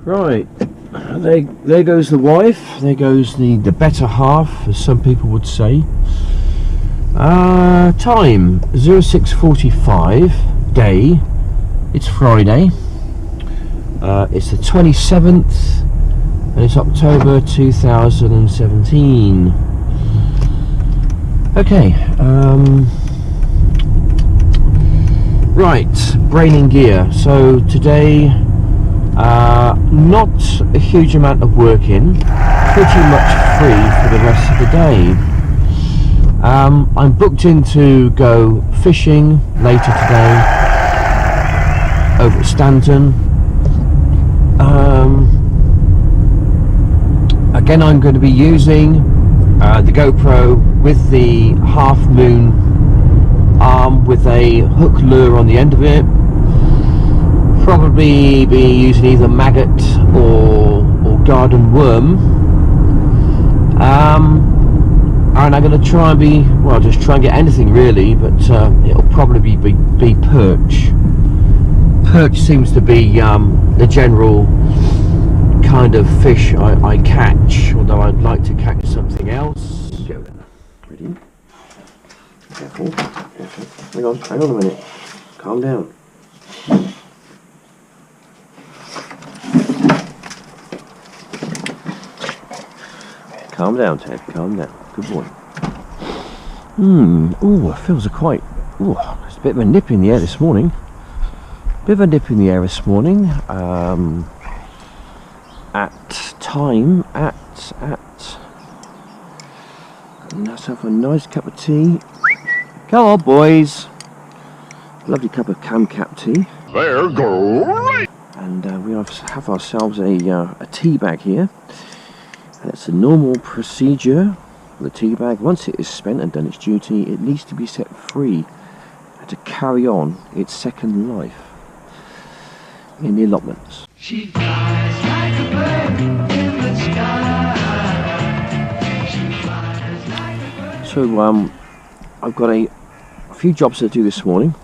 Right, there goes the wife, there goes the better half, as some people would say. Time 06:45, day, it's Friday, it's the 27th, and it's October 2017. Okay, right, brain in gear. So today, not a huge amount of work in, pretty much free for the rest of the day. I'm booked in to go fishing later today over at Stanton. Again, I'm going to be using the GoPro with the half moon arm with a hook lure on the end of it. Probably be using either maggot or garden worm, and I'm going to try and just try and get anything really, but it'll probably be perch. Perch seems to be the general kind of fish I catch, although I'd like to catch something else. Ready? Careful. Hang on a minute. Calm down. Calm down, Ted. Calm down. Good boy. Ooh, it feels quite. Ooh, there's a bit of a nip in the air this morning. At time at. Let's have a nice cup of tea. Come on, boys. Lovely cup of camcap tea. There go. And we have ourselves a tea bag here. And it's a normal procedure for the tea bag. Once it is spent and done its duty, it needs to be set free and to carry on its second life in the allotments. She flies like a bird in the sky. She flies like a bird. So I've got a few jobs to do this morning,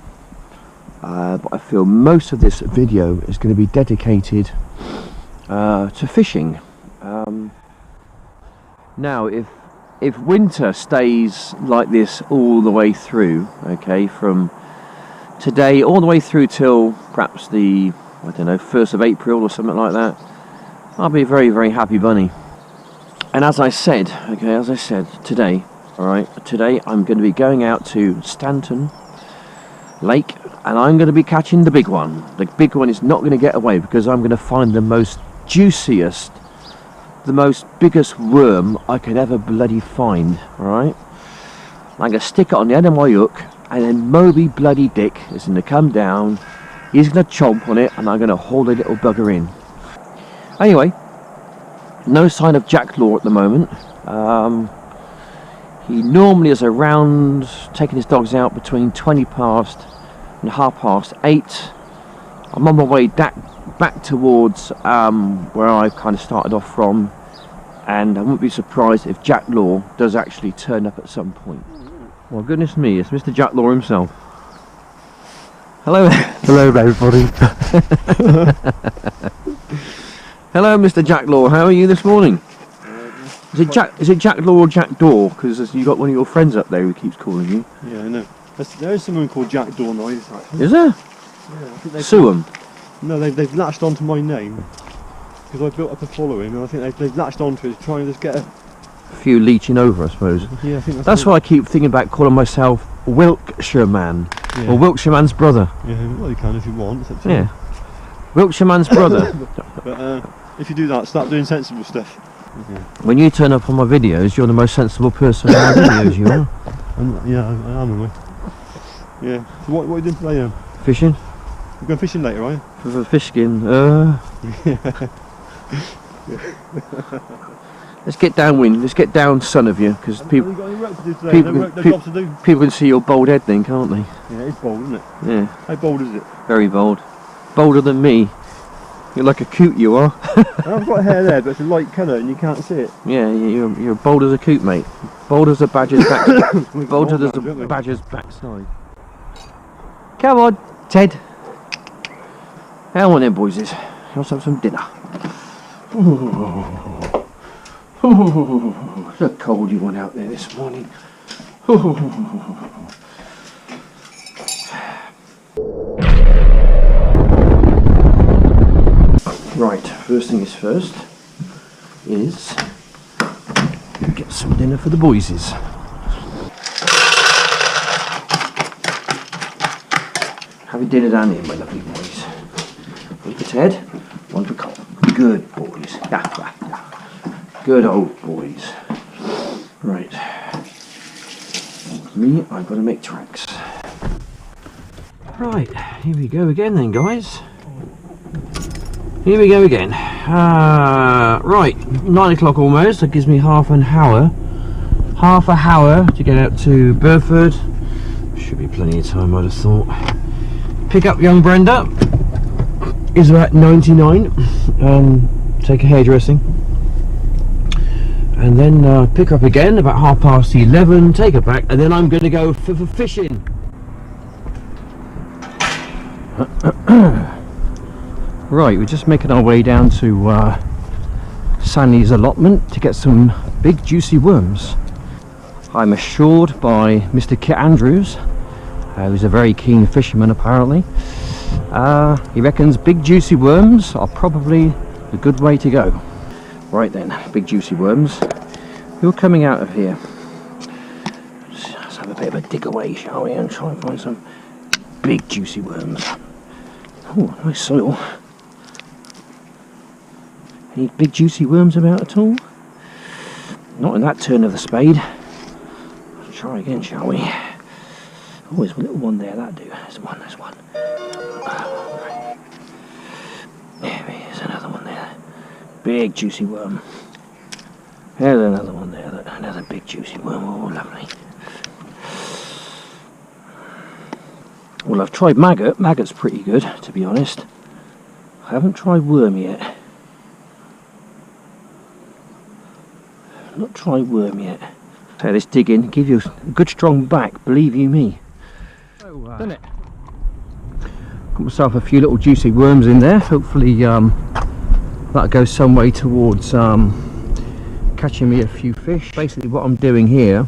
but I feel most of this video is going to be dedicated to fishing. Now, if winter stays like this all the way through, okay, from today all the way through till perhaps the, I don't know, 1st of April or something like that, I'll be a very, very happy bunny. And as I said, today, alright, today I'm going to be going out to Stanton Lake, and I'm going to be catching the big one. The big one is not going to get away, because I'm going to find the most juiciest, the most biggest worm I could ever bloody find, alright? I'm going to stick it on the end of my hook, and then Moby bloody Dick is going to come down, he's going to chomp on it, and I'm going to haul the little bugger in. Anyway, no sign of Jack Law at the moment. He normally is around, taking his dogs out between 20 past and 8:30. I'm on my way back towards where I kind of started off from, and I wouldn't be surprised if Jack Law does actually turn up at some point. Well, goodness me, it's Mr. Jack Law himself. Hello. Hello everybody. Hello, Mr. Jack Law. How are you this morning? Is it Jack Law or Jack Daw? Because you got one of your friends up there who keeps calling you. Yeah, I know. There is someone called Jack Daw Noise, actually. Is there? Yeah, I think Sue 'em. No, they've latched onto my name because I built up a following, and I think they've latched onto it to try and just get a few leeching over, I suppose. Yeah, I think that's why I keep thinking about calling myself Wiltshire Man, yeah. or Wiltshire Man's brother. Yeah, well, you can if you want. It's up to Yeah, you. Wiltshire Man's brother. But if you do that, start doing sensible stuff. Yeah. When you turn up on my videos, you're the most sensible person on my videos. You are. Yeah, I am, am I? Yeah. So what are you doing today then? Fishing. You're going fishing later, are you? For fishing. Let's get downwind. Let's get down, son of you, because people. Have you got any work to do today? No job to do. People can see your bald head, then, can't they? Yeah, it's bold, isn't it? Yeah. How bold is it? Very bold. Bolder than me. You're like a coot, you are. I've got hair there, but it's a light colour and you can't see it. Yeah, you're bold as a coot, mate. Bold as a badger's back. Bold as a badger's backside. Come on, Ted. How on then, boys? let's have some dinner. It's a coldy one out there this morning. Right, first thing is first is get some dinner for the boyses. Having dinner down here, my lovely boys. One for Ted, one for Cole. Good boys. Yeah. Good old boys. Right. Me, I've got to make tracks. Right, here we go again then, guys. Here we go again. Right, 9 o'clock almost. That gives me half an hour. Half a hour to get out to Burford. Should be plenty of time, I'd have thought. Pick up young Brenda. Is about 99. Take her hairdressing. And then pick her up again about 11:30. Take her back, and then I'm going to go for fishing. Right, we're just making our way down to Sandy's allotment to get some big juicy worms. I'm assured by Mr. Kit Andrews, who's a very keen fisherman apparently. He reckons big juicy worms are probably the good way to go. Right then, big juicy worms. Who are coming out of here? Let's have a bit of a dig away, shall we, and try and find some big juicy worms. Oh, nice soil. Any big juicy worms about at all? Not in that turn of the spade. Let's try again, shall we? Oh, there's a little one there, that'll do. There's one. Right. There's another one there. Big juicy worm. There's another one there, another big juicy worm. Oh, lovely. Well, I've tried maggot. Maggot's pretty good, to be honest. I haven't tried worm yet. Not tried worm yet. So let's dig in, give you a good strong back, believe you me. Done it. Got myself a few little juicy worms in there. Hopefully that'll go some way towards catching me a few fish. Basically what I'm doing here,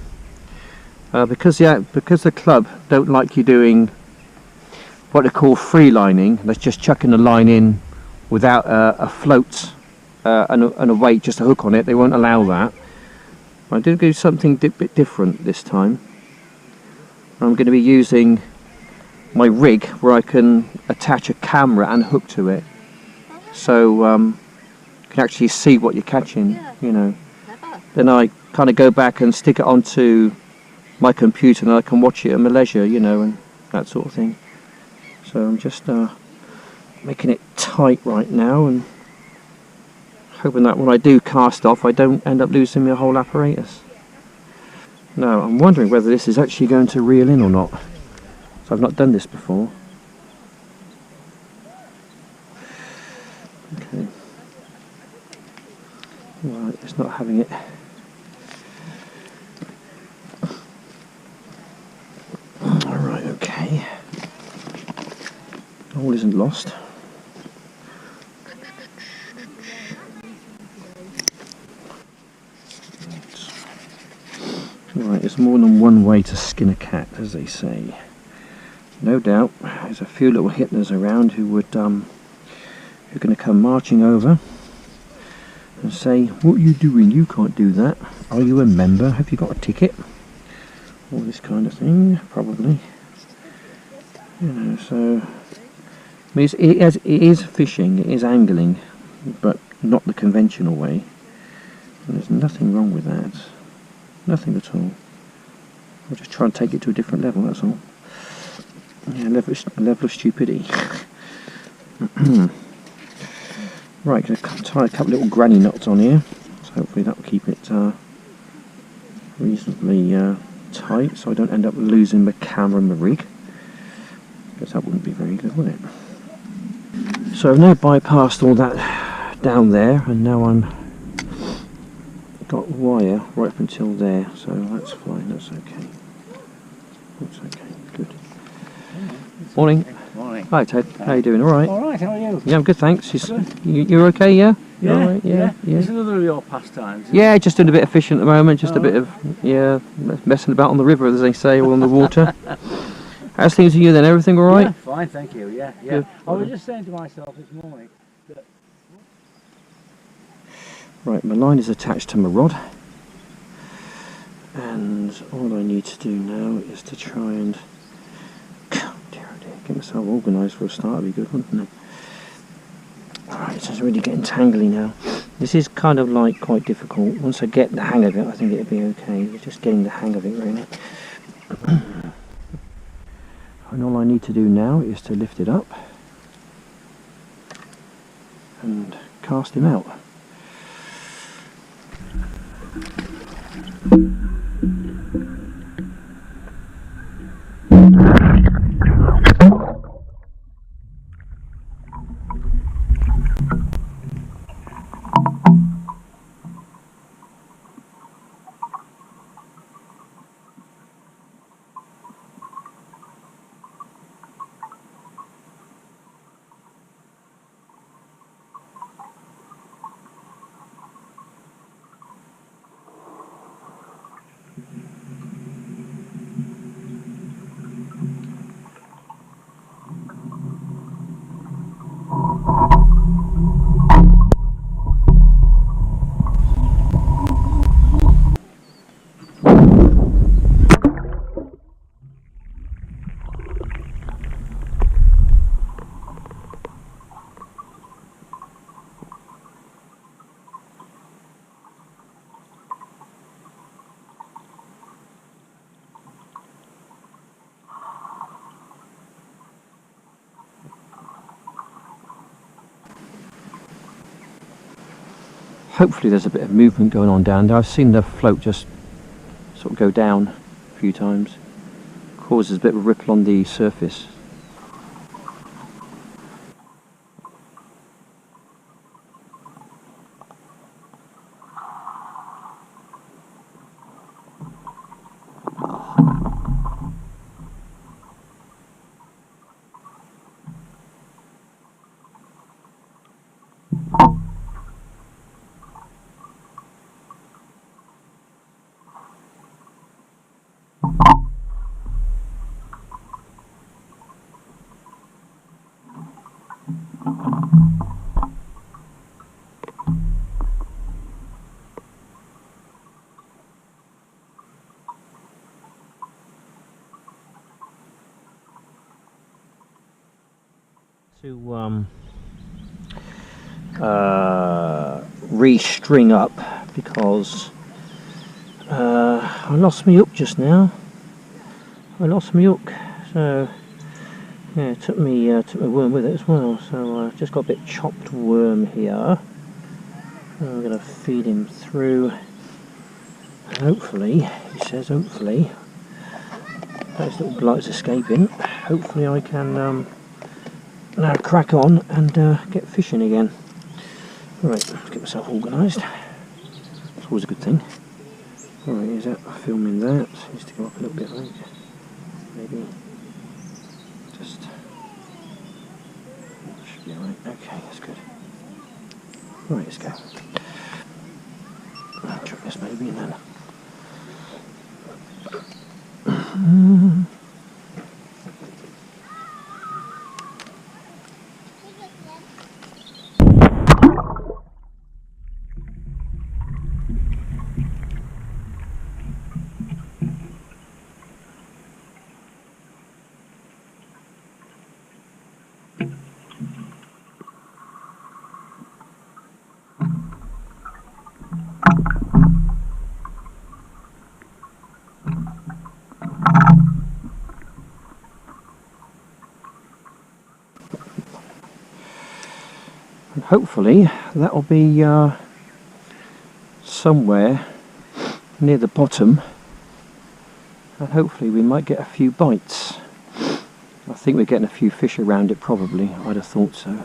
because the club don't like you doing what they call free lining, that's just chucking the line in without a float and a weight, just a hook on it. They won't allow that. I'm going to do something a bit different this time. I'm going to be using my rig where I can attach a camera and hook to it, so you can actually see what you're catching, you know. Then I kind of go back and stick it onto my computer and I can watch it at my leisure, you know, and that sort of thing. So I'm just making it tight right now and hoping that when I do cast off I don't end up losing my whole apparatus. Now I'm wondering whether this is actually going to reel in or not. So I've not done this before. Okay. Right, it's not having it. Alright, okay. All isn't lost. Right, there's more than one way to skin a cat, as they say. No doubt there's a few little hitters around who would who are going to come marching over and say, "What are you doing? You can't do that. Are you a member? Have you got a ticket?" All this kind of thing, probably. You know, so I mean, it is fishing, it is angling, but not the conventional way. And there's nothing wrong with that. Nothing at all. I'll just try and take it to a different level, that's all. Yeah, level of stupidity. Right, going to tie a couple little granny knots on here, so hopefully that will keep it reasonably tight, so I don't end up losing my camera and my rig, because that wouldn't be very good, would it? So I've now bypassed all that down there, and now I'm got wire right up until there, so that's fine, that's okay. That's okay, good. Morning. Morning. Hi Ted, how you doing? All right? All right, how are you? Yeah, I'm good, thanks. Good. You're okay, yeah? You Yeah, all right? Yeah. It's another of your pastimes. Isn't Yeah, just doing a bit of fishing at the moment, just a Oh, bit of, yeah, messing about on the river, as they say, or on the water. How's things with you then? Everything all right? Yeah, fine, thank you. Yeah. Good. I was just saying to myself this morning that Right, my line is attached to my rod. And all I need to do now is to try and, oh dear, get myself organised for a start. Would be good, wouldn't it? Alright, it's just really getting tangly now. This is kind of like quite difficult. Once I get the hang of it, I think it'll be okay. It's just getting the hang of it, really. And all I need to do now is to lift it up and cast him out. Hopefully there's a bit of movement going on down there. I've seen the float just sort of go down a few times. Causes a bit of a ripple on the surface. To re-string up because I lost my hook just now. I lost my hook, so yeah, it took me worm with it as well. So I've just got a bit chopped worm here. I'm going to feed him through. And hopefully, he says, hopefully, those little blights escaping. Hopefully, I can now crack on and get fishing again. Right, let's get myself organised. It's always a good thing. Alright, is that filming that? Needs to go up a little bit, I think. Maybe. Just. Should be alright. Okay, that's good. Right, let's go. I'll chuck this maybe and then. And hopefully that'll be somewhere near the bottom, and hopefully we might get a few bites. I think we're getting a few fish around it probably, I'd have thought so.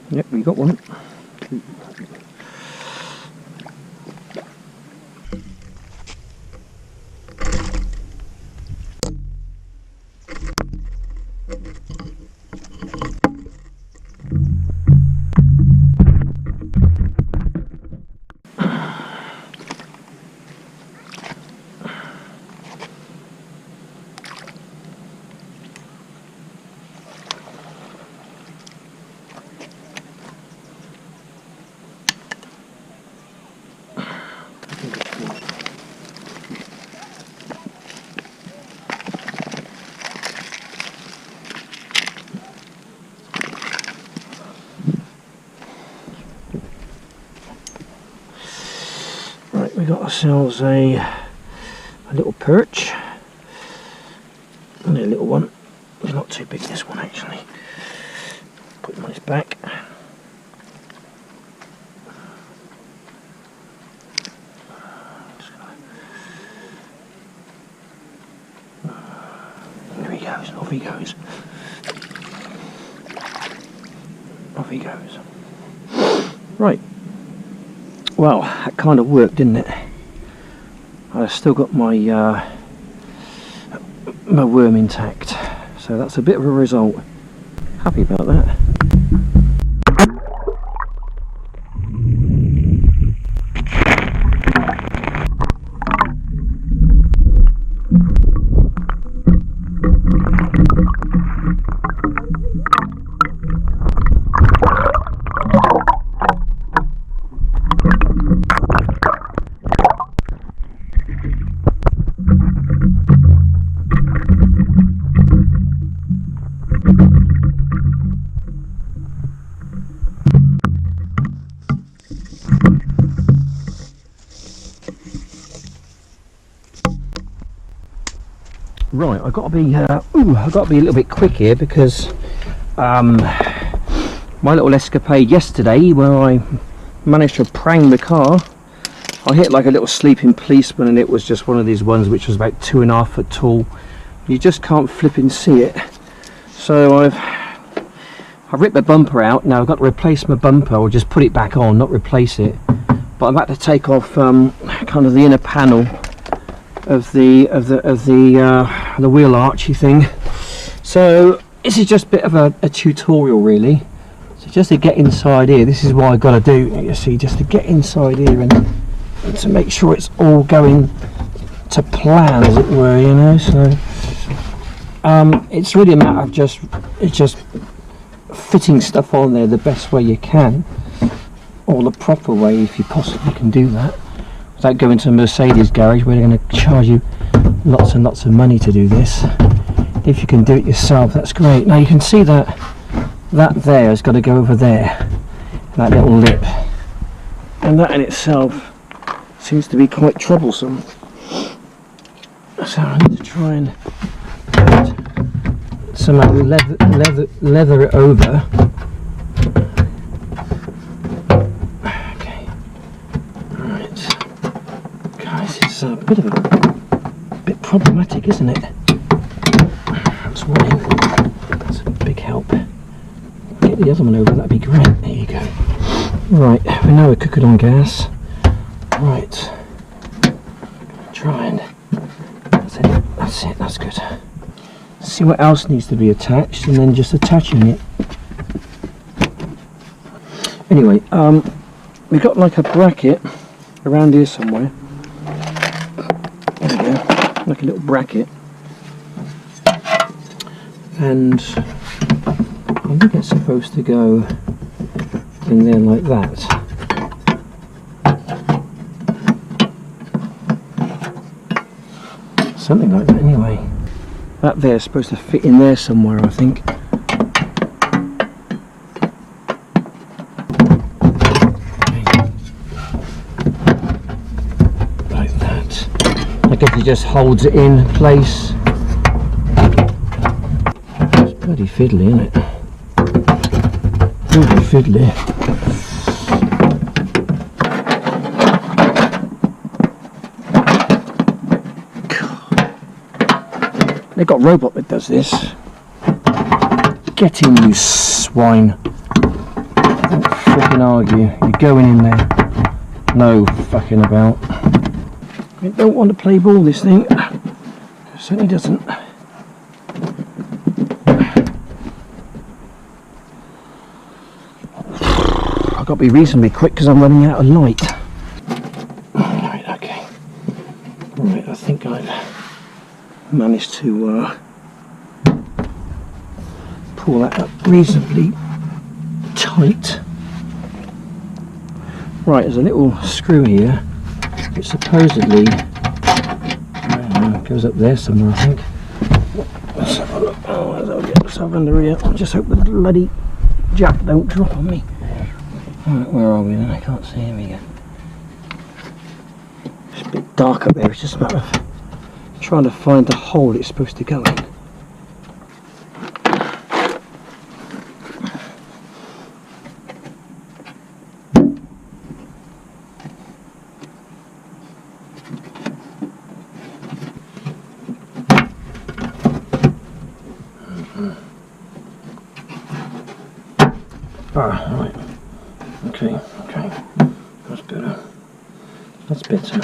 Yep, we got one. Right, we got ourselves a little perch. Only a little one. It's not too big, this one actually. Put him on his back. Off he goes. Off he goes. Right. Well, that kind of worked, didn't it? I've still got my my worm intact, so that's a bit of a result. Happy about that. Right, I've got to be a little bit quick here because my little escapade yesterday, where I managed to prang the car, I hit like a little sleeping policeman, and it was just one of these ones which was about 2.5 foot tall. You just can't flip and see it. So I've ripped the bumper out. Now I've got to replace my bumper, or just put it back on, not replace it. But I've had to take off kind of the inner panel of the wheel archy thing. So this is just a bit of a tutorial really. So just to get inside here, this is what I've got to do, you see, just to get inside here and to make sure it's all going to plan, as it were, you know. So it's really a matter of just fitting stuff on there the best way you can, or the proper way if you possibly can do that, without going to a Mercedes garage where they're going to charge you lots and lots of money to do this. If you can do it yourself, that's great. Now you can see that there has got to go over there, that little lip, and that in itself seems to be quite troublesome. So I need to try and somehow leather it over. It's a bit problematic, isn't it? That's one. That's a big help. Get the other one over, that'd be great. There you go. Right, we know we're cooking on gas. Right. Try and that's it, that's good. See what else needs to be attached, and then just attaching it. Anyway, we've got like a bracket around here somewhere. There we go, like a little bracket, and I think it's supposed to go in there like that. Something like that anyway. That there is supposed to fit in there somewhere, I think. I guess it just holds it in place. It's bloody fiddly, isn't it? Bloody fiddly. They've got a robot that does this. Get in, you swine. Don't frickin' argue. You're going in there. No fucking about. I don't want to play ball, this thing. It certainly doesn't. I've got to be reasonably quick because I'm running out of light. Right, okay. Right, I think I've managed to pull that up reasonably tight. Right, there's a little screw here. It supposedly goes up there somewhere, I think. Let's have a look. Oh, I'll get myself under here. I just hope the bloody jack don't drop on me. Right, where are we then? I can't see. Here we go. It's a bit dark up there. It's just a matter of trying to find the hole it's supposed to go in. Right. Okay. That's better. That's better.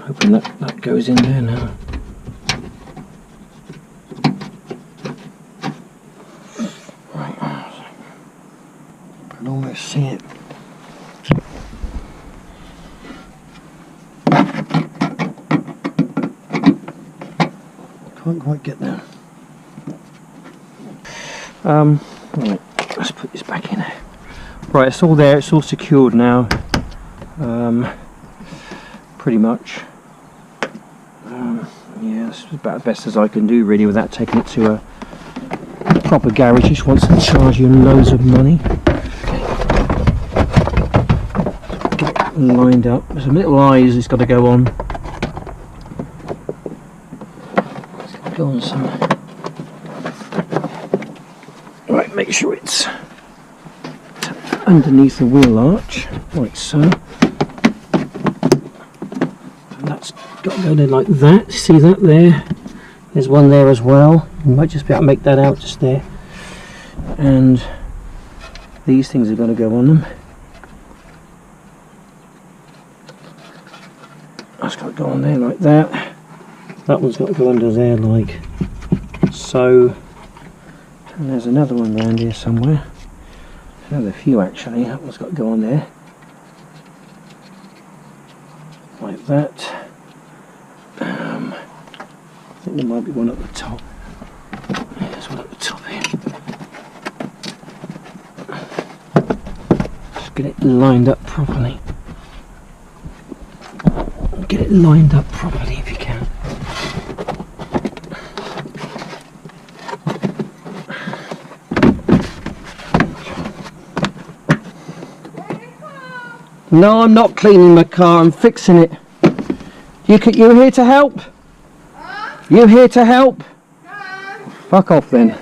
Hoping that goes in there now. Right. I can almost see it. Can't quite get there. Right, let's put this back in. Right, it's all there, it's all secured now. Pretty much. Yeah, that's about the best as I can do really without taking it to a proper garage which wants to charge you loads of money. Get it lined up. There's some little eyes it's got to go on. It's got to go on some. Right, make sure it's underneath the wheel arch, like so. And that's got to go in like that. See that there? There's one there as well. You might just be able to make that out just there. And these things are going to go on them. That's got to go on there like that. That one's got to go under there like so. And there's another one around here somewhere. Another few actually. That one's got to go on there. Like that. I think there might be one at the top. Yeah, there's one at the top here. Just get it lined up properly. Get it lined up properly if you can. No, I'm not cleaning my car, I'm fixing it. You here to help? You here to help? Fuck off then.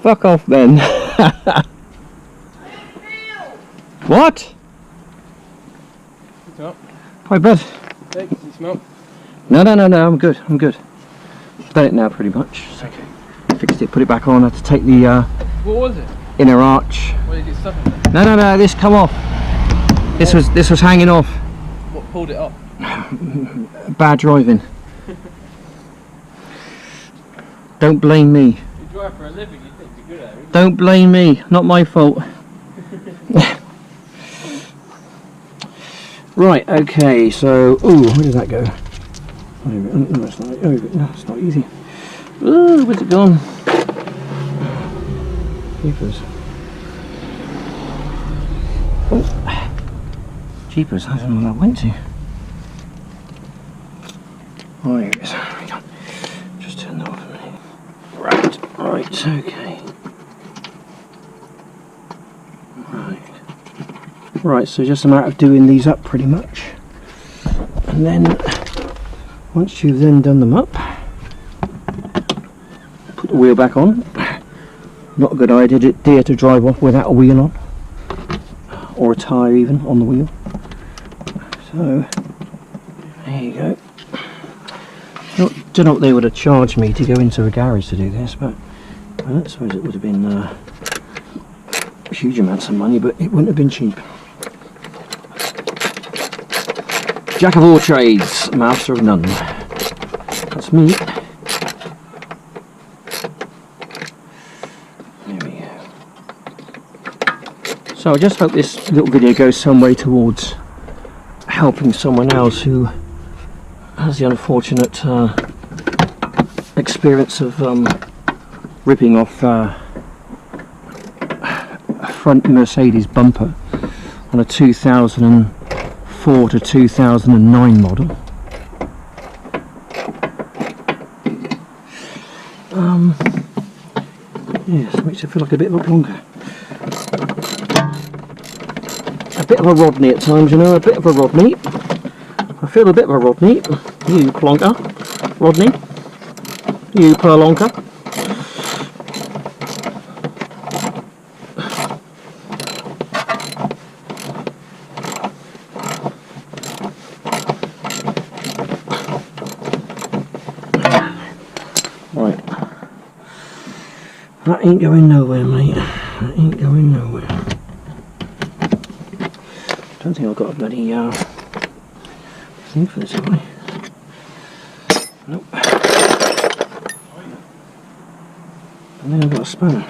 Fuck off then. What? What's up? Hi bud. Hey, can you smoke? No, I'm good, Done it now pretty much. It's okay. Fixed it, put it back on, I had to take the What was it? inner arch. Why did you get stuck in there? No, this come off. This was hanging off. What pulled it off? Bad driving. Don't blame me. You drive for a living, you think you're good at it. Don't blame me. Not my fault. Right. Okay. So, where did that go? No, it's not easy. Oh, where's it gone? Jeepers. Oh. Jeepers, I don't know where I went to. Oh, here it is. There we go. Just turn that off a minute. Right, okay. Right, so just a matter of doing these up pretty much. And then, once you've then done them up, put the wheel back on. Not a good idea to drive off without a wheel on. Or a tyre even on the wheel. So, there you go. Don't know what they would have charged me to go into a garage to do this, but I don't suppose it would have been huge amounts of money, but it wouldn't have been cheap. Jack of all trades, master of none. That's me. There we go. So I just hope this little video goes some way towards helping someone else who has the unfortunate experience of ripping off a front Mercedes bumper on a 2004 to 2009 model. Yes, makes it feel like a bit of a plonker. A bit of a Rodney at times, you know, a bit of a Rodney. I feel a bit of a Rodney. You plonker. Rodney. You purlonker. Right. That ain't going nowhere, mate. That ain't going nowhere. Don't think I've got a bloody thing for this, have I? Nope. And then I've got a spanner.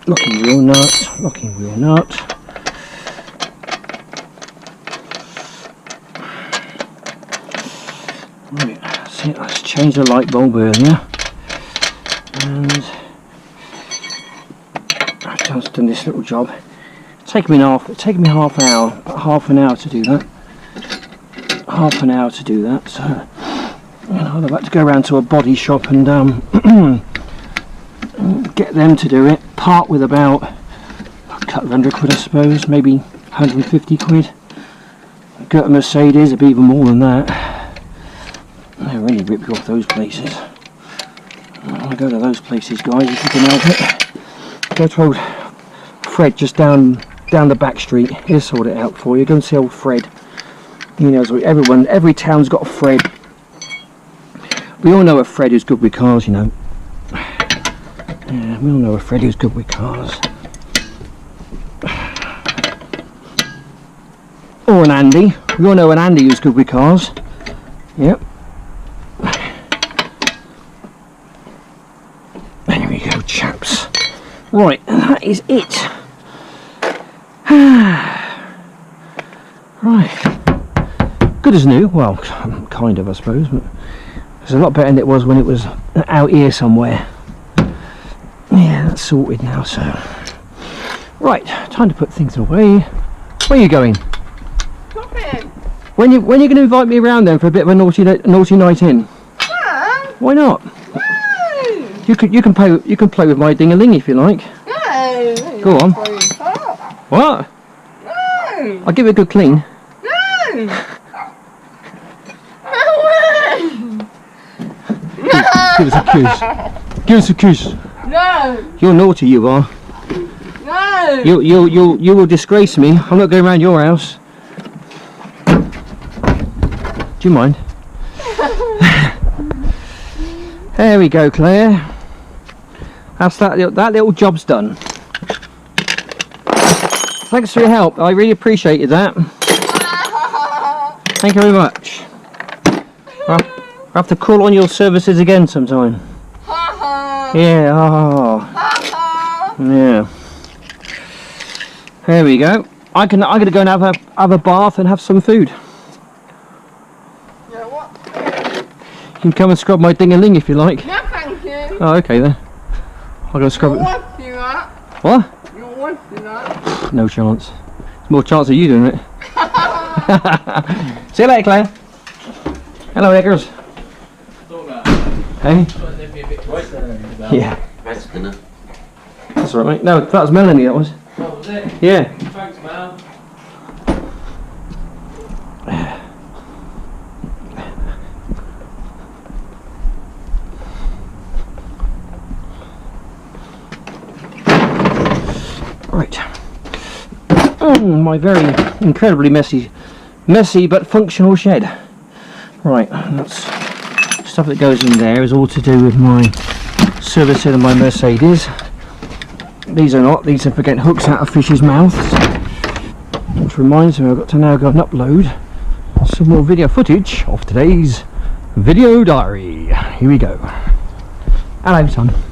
Locking wheel nut, locking wheel nut. Right, see, let's change the light bulb earlier. And I've just done this little job. It's taken me half an hour to do that. Half an hour to do that, so you know, I've had to go around to a body shop and get them to do it. Part with about a couple of £100 I suppose, maybe 150 quid. Got a Mercedes, it'd be even more than that. They really rip you off those places. I go to those places, guys, if you can help it. Go to old Fred just down the back street. He'll sort it out for you. Go and see old Fred. He knows what every town's got a Fred. We all know a Fred who's good with cars, you know. Yeah, we all know a Fred who's good with cars. Or an Andy. We all know an Andy who's good with cars. Yep. There we go, chaps. Right, and that is it. Right. Good as new. Well, kind of, I suppose. But it's a lot better than it was when it was out here somewhere. Yeah, that's sorted now, so right, time to put things away. Where are you going? Shopping. When you going to invite me around then for a bit of a naughty night in? No. Why not? No. You can play with my ding-a-ling if you like. No. Go on. Oh. What? No. I'll give it a good clean. No. No. Give us a kiss. Give us a kiss. No. You're naughty, you are. No. You will disgrace me. I'm not going around your house. Do you mind? There we go, Claire. That's that little job's done. Thanks for your help. I really appreciated that. Thank you very much. I'll have to call on your services again sometime. Yeah. Oh. Yeah. There we go. I'm gonna go and have a bath and have some food. Yeah, what? You can come and scrub my ding-a-ling if you like. No, thank you. Oh, okay then. I'll go scrub You it. want to do that? What? You want to do that? No chance. There's more chance of you doing it. See you later, Claire. Hello, Eggers. Hey? Yeah. That's all right, mate. No, that was Melanie, that was. Oh, was it? Yeah. Thanks, Mel. Right. My very incredibly messy but functional shed. Right, that's stuff that goes in there is all to do with my servicing of my Mercedes. These are not, these are for getting hooks out of fish's mouths. Which reminds me, I've got to now go and upload some more video footage of today's Video diary. Here we go. Hello, son.